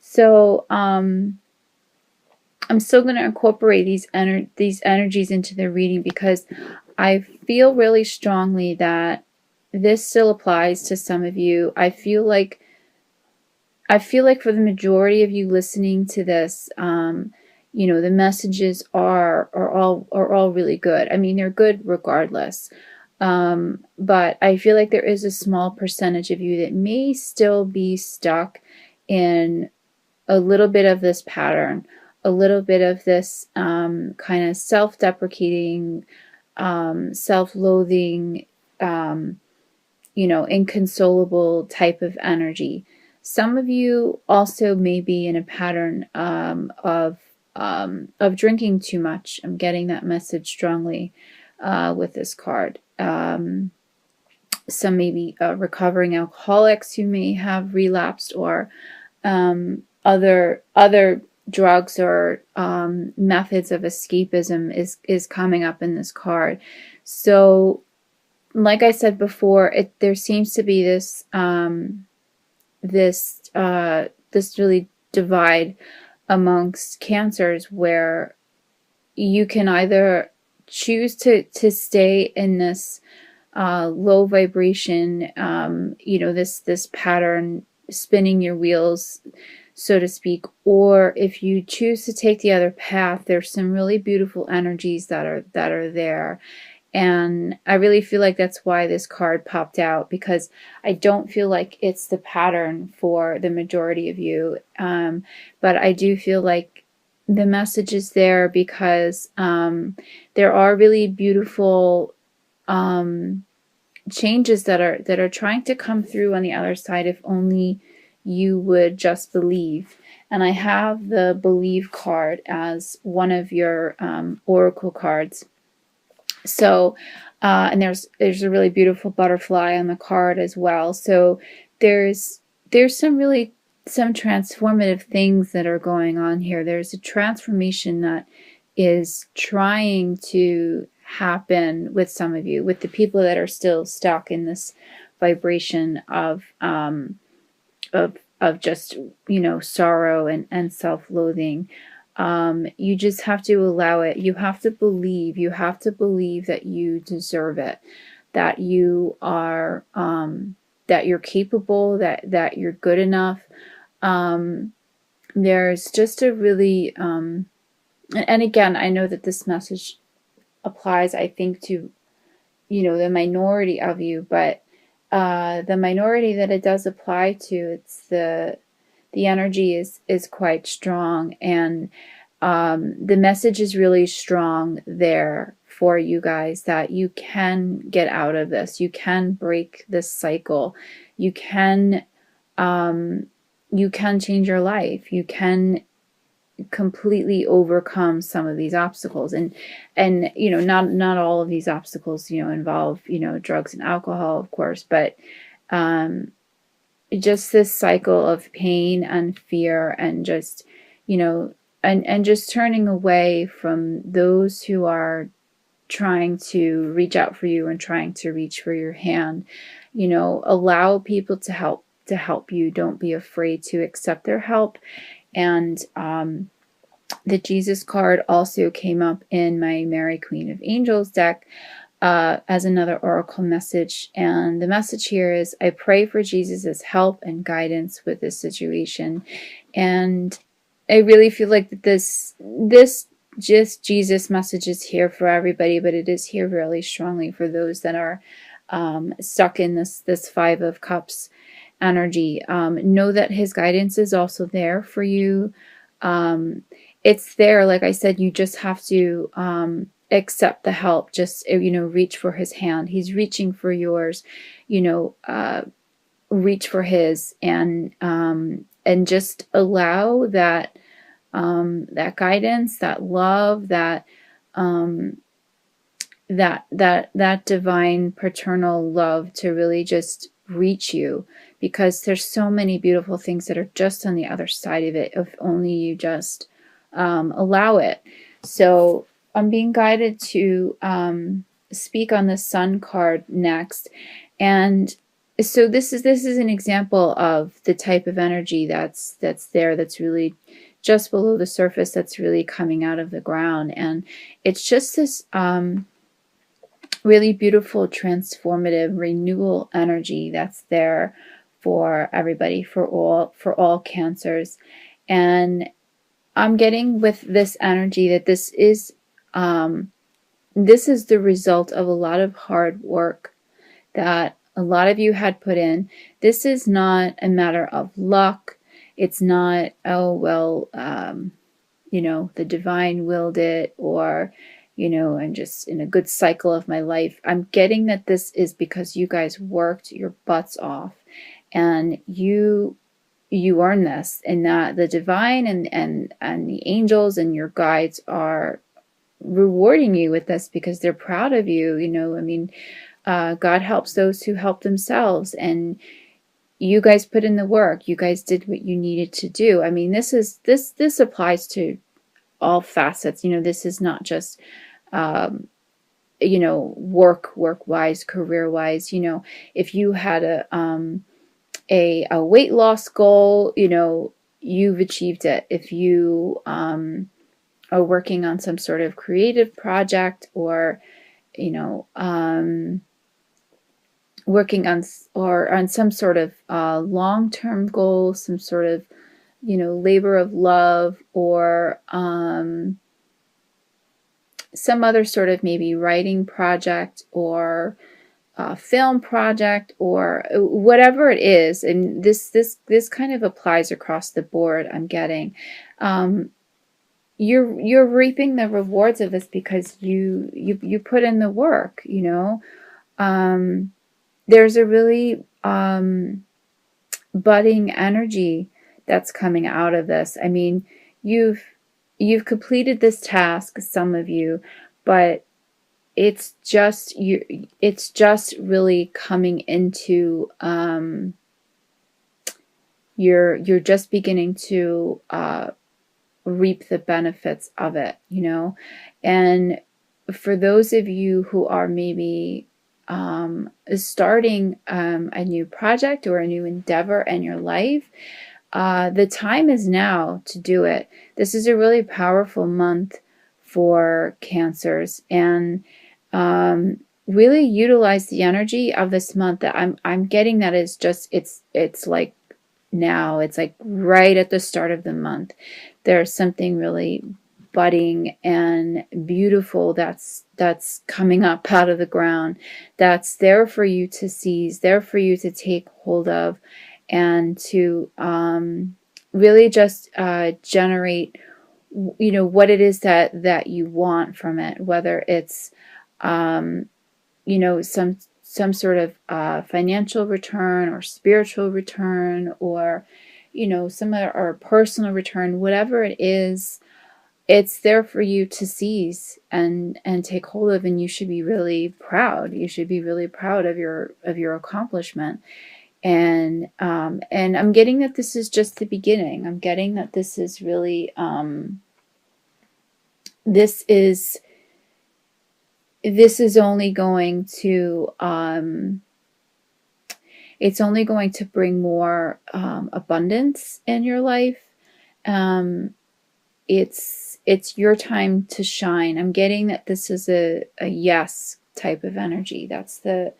So I'm still going to incorporate these energies into the reading, because I feel really strongly that this still applies to some of you. I feel like for the majority of you listening to this, the messages are all really good. I mean, they're good regardless. But I feel like there is a small percentage of you that may still be stuck in a little bit of this pattern, a little bit of this kind of self-deprecating, self-loathing, inconsolable type of energy. Some of you also may be in a pattern of drinking too much. I'm getting that message strongly with this card. Some maybe recovering alcoholics who may have relapsed, or other drugs or methods of escapism is coming up in this card. So, like I said before, there seems to be this this really divide amongst cancers, where you can either choose to stay in this low vibration, this pattern, spinning your wheels, so to speak, or if you choose to take the other path, there's some really beautiful energies that are there. And I really feel like that's why this card popped out, because I don't feel like it's the pattern for the majority of you. But I do feel like the message is there, because there are really beautiful changes that are trying to come through on the other side, if only you would just believe. And I have the believe card as one of your oracle cards. So, and there's a really beautiful butterfly on the card as well. So there's some transformative things that are going on here. There's a transformation that is trying to happen with some of you, with the people that are still stuck in this vibration of just, sorrow and self-loathing. You just have to allow it. You have to believe. You have to believe that you deserve it, that you are, that you're capable, that you're good enough. There's just a really, and again, I know that this message applies, I think, to, the minority of you, but the minority that it does apply to, it's the energy is quite strong, and the message is really strong there for you guys, that you can get out of this. You can break this cycle. You can change your life. You can completely overcome some of these obstacles, and not all of these obstacles involve drugs and alcohol, of course, but just this cycle of pain and fear, and just and just turning away from those who are trying to reach out for you and trying to reach for your hand. Allow people to help you. Don't be afraid to accept their help. And the Jesus card also came up in my Mary Queen of Angels deck as another oracle message. And the message here is, I pray for Jesus's help and guidance with this situation. And I really feel like that this just Jesus message is here for everybody, but it is here really strongly for those that are stuck in this Five of Cups energy. Know that his guidance is also there for you. It's there, like I said, you just have to accept the help. Just reach for his hand. He's reaching for yours. Reach for his, and just allow that that guidance, that love, that divine paternal love to really just reach you, because there's so many beautiful things that are just on the other side of it, if only you just allow it. So I'm being guided to speak on the Sun card next, and so this is an example of the type of energy that's there, that's really just below the surface, that's really coming out of the ground. And it's just this really beautiful, transformative renewal energy that's there for everybody, for all cancers. And I'm getting with this energy that this is the result of a lot of hard work that a lot of you had put in. This is not a matter of luck. It's not, oh, well, the divine willed it, or, I'm just in a good cycle of my life. I'm getting that this is because you guys worked your butts off, and you earn this, and that the divine and the angels and your guides are rewarding you with this because they're proud of you. God helps those who help themselves, and you guys put in the work. You guys did what you needed to do. I mean, this applies to all facets. This is not just work wise, career wise. If you had a weight loss goal, you've achieved it. If you are working on some sort of creative project, or working on some sort of long-term goal, some sort of labor of love, or some other sort of maybe writing project, or film project, or whatever it is. And this kind of applies across the board, I'm getting. You're reaping the rewards of this because you put in the work. There's a really budding energy that's coming out of this. I mean, you've completed this task, some of you, but it's just really coming into you're just beginning to reap the benefits of it. And for those of you who are maybe starting a new project or a new endeavor in your life, the time is now to do it. This is a really powerful month for Cancers, and really utilize the energy of this month. That I'm getting that is just it's like now, it's like right at the start of the month. There's something really budding and beautiful that's coming up out of the ground, that's there for you to seize, there for you to take hold of, and to really just generate what it is that you want from it, whether it's some sort of financial return, or spiritual return, or some other, or personal return. Whatever it is, it's there for you to seize and take hold of, and you should be really proud. You should be really proud of your accomplishment. And I'm getting that this is just the beginning. I'm getting that this is really this is only going to it's only going to bring more abundance in your life. It's your time to shine. I'm getting that this is a yes type of energy. That's the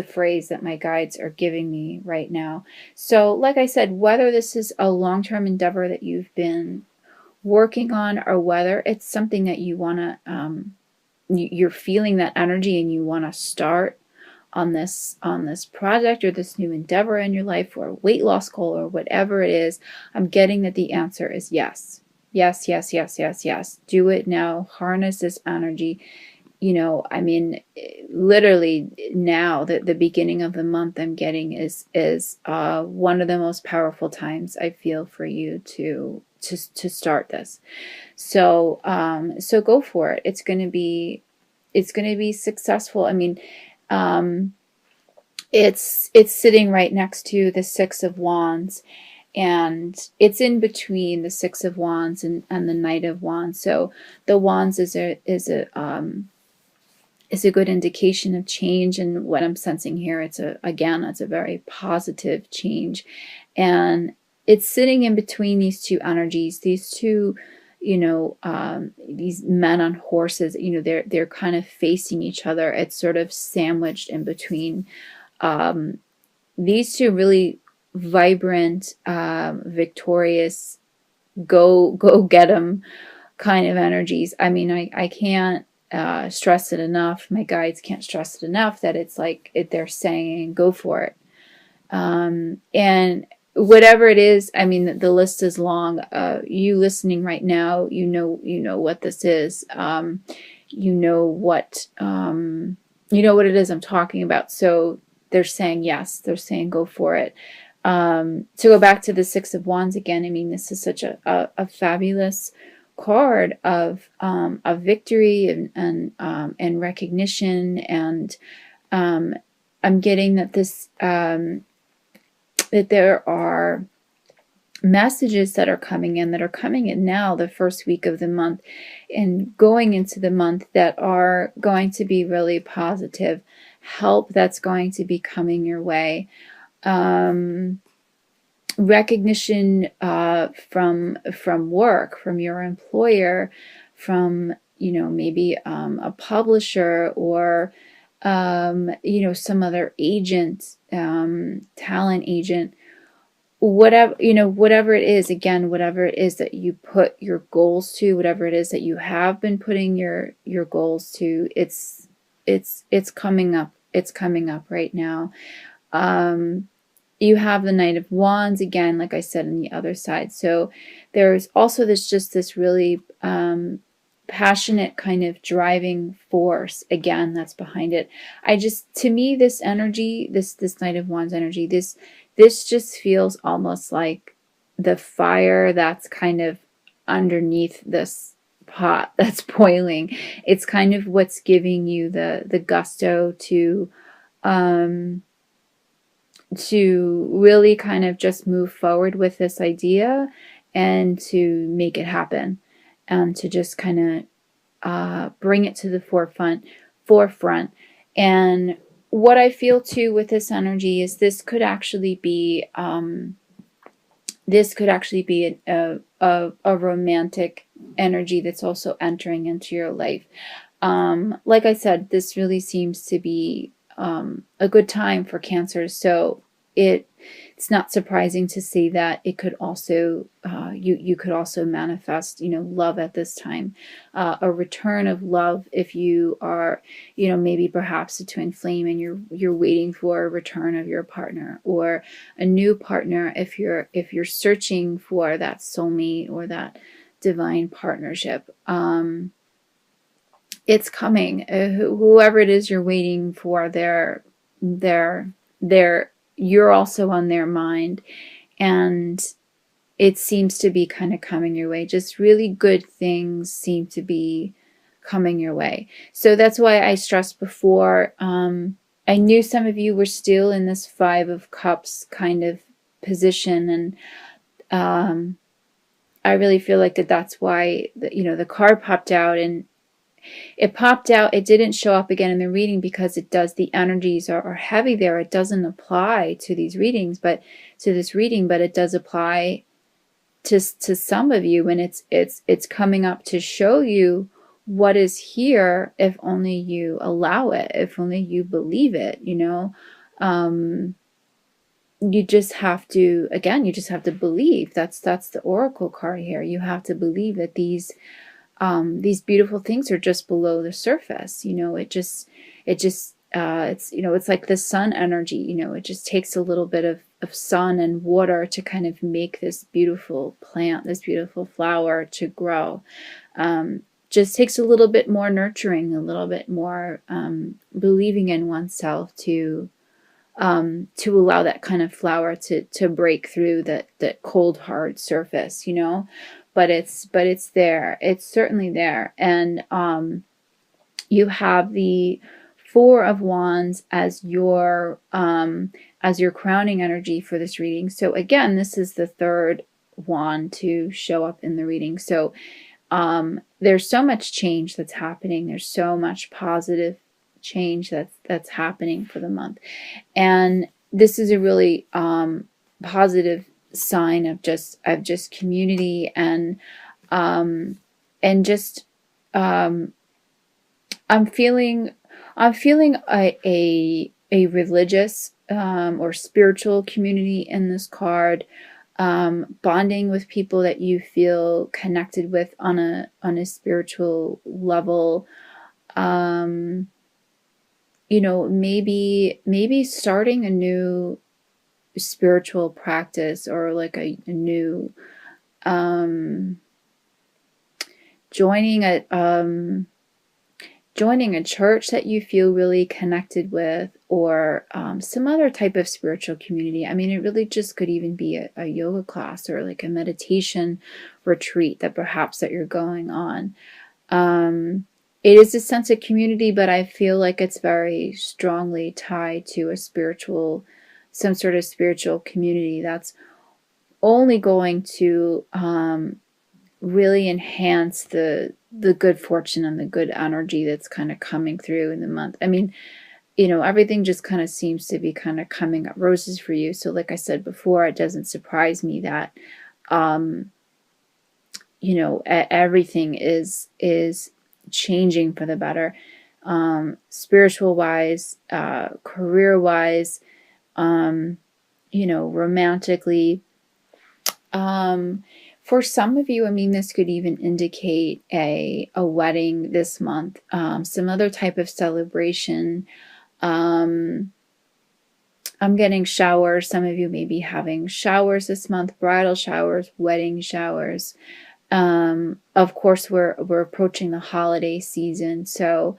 phrase that my guides are giving me right now. So like I said, whether this is a long-term endeavor that you've been working on, or whether it's something that you want to you're feeling that energy and you want to start on this project, or this new endeavor in your life, or a weight loss goal, or whatever it is, I'm getting that the answer is yes. Yes, yes, yes, yes, yes. Do it now. Harness this energy. I mean, literally now, the beginning of the month, I'm getting is one of the most powerful times I feel for you to start this. So go for it. It's going to be successful. I mean, it's sitting right next to the Six of Wands, and it's in between the Six of Wands and the Knight of Wands. So the Wands is a is a good indication of change. And what I'm sensing here, it's a very positive change. And it's sitting in between these two energies, these two, these men on horses, they're kind of facing each other. It's sort of sandwiched in between these two really vibrant, victorious, go get them kind of energies. I mean, I can't stress it enough. My guides can't stress it enough that it's like they're saying, go for it. And whatever it is, I mean, the list is long. You listening right now, you know what this is. You know what it is I'm talking about. So they're saying yes. They're saying go for it. To go back to the Six of Wands again, I mean, this is such a fabulous card of victory and recognition. And I'm getting that this that there are messages that are coming in now, the first week of the month and going into the month, that are going to be really positive help that's going to be coming your way. Recognition from work, from your employer, from maybe a publisher, or some other agent, talent agent, whatever it is. Again, whatever it is that you put your goals to, whatever it is that you have been putting your goals to, it's coming up. It's coming up right now. You have the Knight of Wands again, like I said, on the other side. So there's also this really passionate kind of driving force again that's behind it. To me, this energy, this Knight of Wands energy, this just feels almost like the fire that's kind of underneath this pot that's boiling. It's kind of what's giving you the gusto to really kind of just move forward with this idea and to make it happen, and to just kind of bring it to the forefront. And what I feel too with this energy is this could actually be a romantic energy that's also entering into your life. Like I said, this really seems to be a good time for Cancer. So it's not surprising to see that it could also you could also manifest love at this time, a return of love if you are maybe perhaps a twin flame and you're waiting for a return of your partner, or a new partner if you're searching for that soulmate or that divine partnership. It's coming. Whoever it is you're waiting for, you're also on their mind, and it seems to be kind of coming your way. Just really good things seem to be coming your way. So that's why I stressed before. I knew some of you were still in this Five of Cups kind of position, and I really feel like that's why the card popped out, and it popped out. It didn't show up again in the reading because the energies are heavy there. It doesn't apply to these readings, but to this reading, but it does apply to some of you, and it's coming up to show you what is here if only you allow it, if only you believe it. You just have to, again, believe. That's the Oracle card here. You have to believe that these beautiful things are just below the surface. It's like the sun energy. It just takes a little bit of sun and water to kind of make this beautiful plant, this beautiful flower to grow. Just takes a little bit more nurturing, a little bit more believing in oneself to allow that kind of flower to break through that cold, hard surface, but it's there. It's certainly there. And you have the Four of Wands as your crowning energy for this reading. So again, this is the third wand to show up in the reading. So there's so much change that's happening. There's so much positive change that's happening for the month. And this is a really positive sign of just community and just I'm feeling a religious or spiritual community in this card, bonding with people that you feel connected with on a spiritual level. Maybe starting a new spiritual practice, or like a new joining a church that you feel really connected with, or some other type of spiritual community. I mean, it really just could even be a yoga class or like a meditation retreat that perhaps that you're going on. It is a sense of community, but I feel like it's very strongly tied to some sort of spiritual community that's only going to really enhance the good fortune and the good energy that's kind of coming through in the month. I mean, everything just kind of seems to be kind of coming up roses for you. So like I said before, it doesn't surprise me that everything is changing for the better, spiritual wise, career wise, romantically. For some of you, I mean, this could even indicate a wedding this month, some other type of celebration. I'm getting showers. Some of you may be having showers this month, bridal showers, wedding showers. Of course, we're approaching the holiday season, so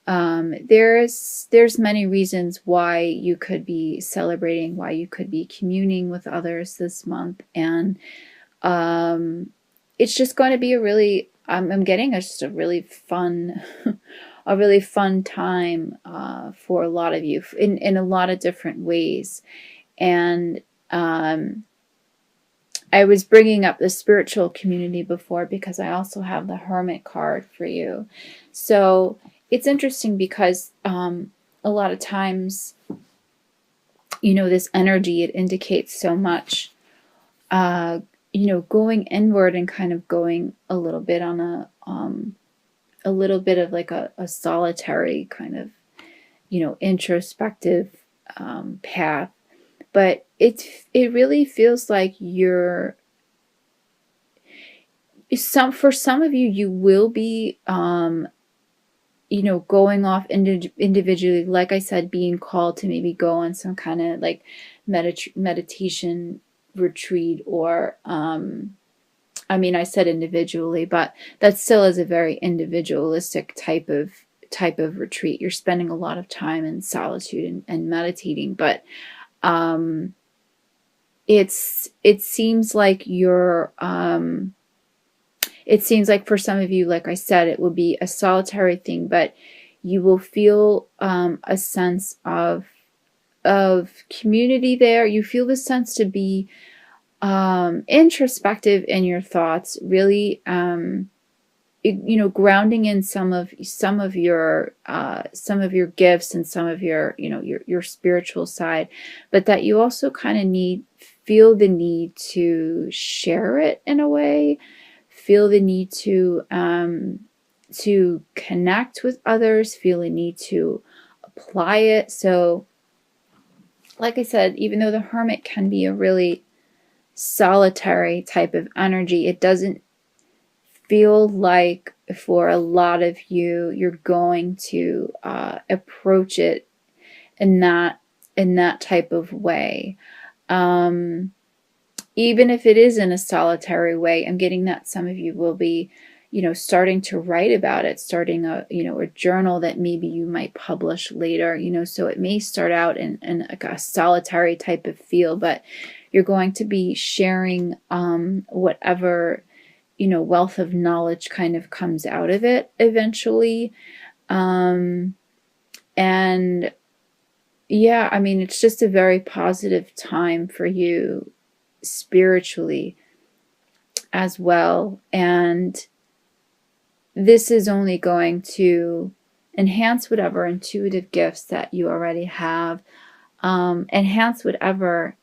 there's many reasons why you could be celebrating, why you could be communing with others this month, and it's just going to be I'm getting just a really fun, a really fun time for a lot of you in a lot of different ways, and I was bringing up the spiritual community before because I also have the Hermit card for you. So it's interesting because a lot of times, this energy, it indicates so much, going inward and kind of going a little bit on a little bit of like a solitary kind of, introspective path. But it really feels like for some of you, you will be, going off individually, like I said, being called to maybe go on some kind of like meditation retreat, or, I mean, I said individually, but that still is a very individualistic type of retreat. You're spending a lot of time in solitude and meditating, but it seems like it seems like for some of you, like I said, it will be a solitary thing, but you will feel a sense of community there. You feel the sense to be introspective in your thoughts, really grounding in some of your gifts and some of your your spiritual side, but that you also kind of feel the need to share it in a way, feel the need to connect with others, feel the need to apply it. So like I said, even though the Hermit can be a really solitary type of energy, it doesn't feel like for a lot of you, you're going to approach it in that type of way. Even if it is in a solitary way, I'm getting that some of you will be, starting to write about it, starting a journal that maybe you might publish later, so it may start out in like a solitary type of feel, but you're going to be sharing whatever, wealth of knowledge kind of comes out of it eventually. And yeah, I mean, it's just a very positive time for you spiritually as well. And this is only going to enhance whatever intuitive gifts that you already have. Enhance whatever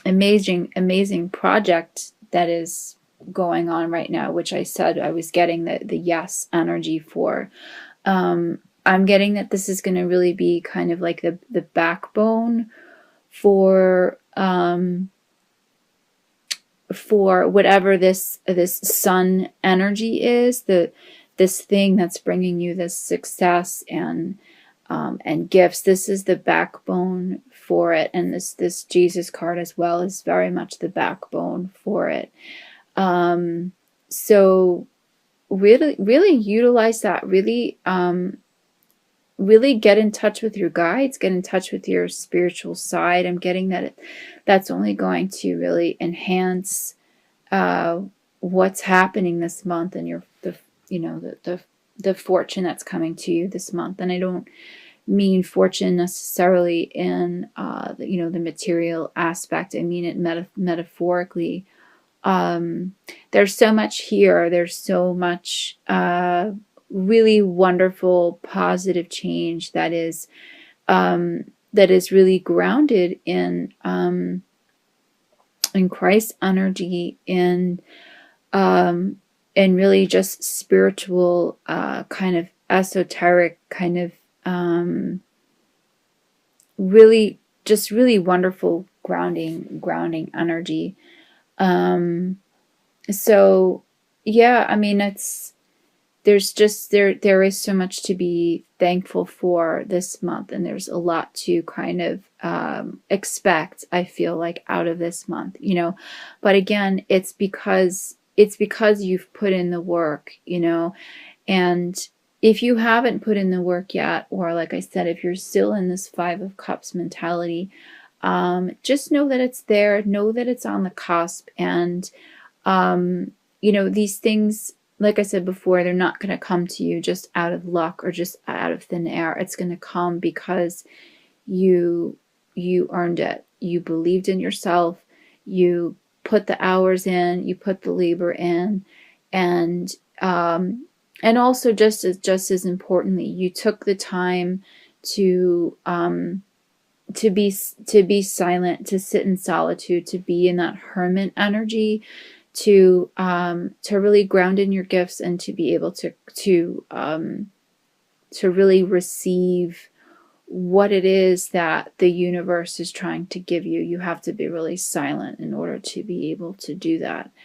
amazing project that is going on right now, which I said I was getting the yes energy for. I'm getting that this is going to really be kind of like the backbone for whatever this sun energy is, this thing that's bringing you this success and gifts. This is the backbone for it, and this Jesus card as well is very much the backbone for it. So really utilize that. Really get in touch with your guides, get in touch with your spiritual side. I'm getting that that's only going to really enhance what's happening this month and the fortune that's coming to you this month. And I don't mean fortune necessarily in the material aspect. I mean it metaphorically. There's so much here. There's so much really wonderful, positive change that is really grounded in Christ's energy, in really just spiritual, kind of esoteric, kind of really wonderful grounding energy. So yeah, I mean, there is so much to be thankful for this month, and there's a lot to kind of expect, I feel like, out of this month, but again, it's because you've put in the work, and if you haven't put in the work yet, or like I said, if you're still in this 5 of Cups mentality, just know that it's there, know that it's on the cusp, and these things, like I said before, they're not going to come to you just out of luck or just out of thin air. It's going to come because you earned it. You believed in yourself. You put the hours in. You put the labor in, and also just as importantly, you took the time to be silent, to sit in solitude, to be in that hermit energy, to really ground in your gifts, and to be able to really receive what it is that the universe is trying to give you. You have to be really silent in order to be able to do that.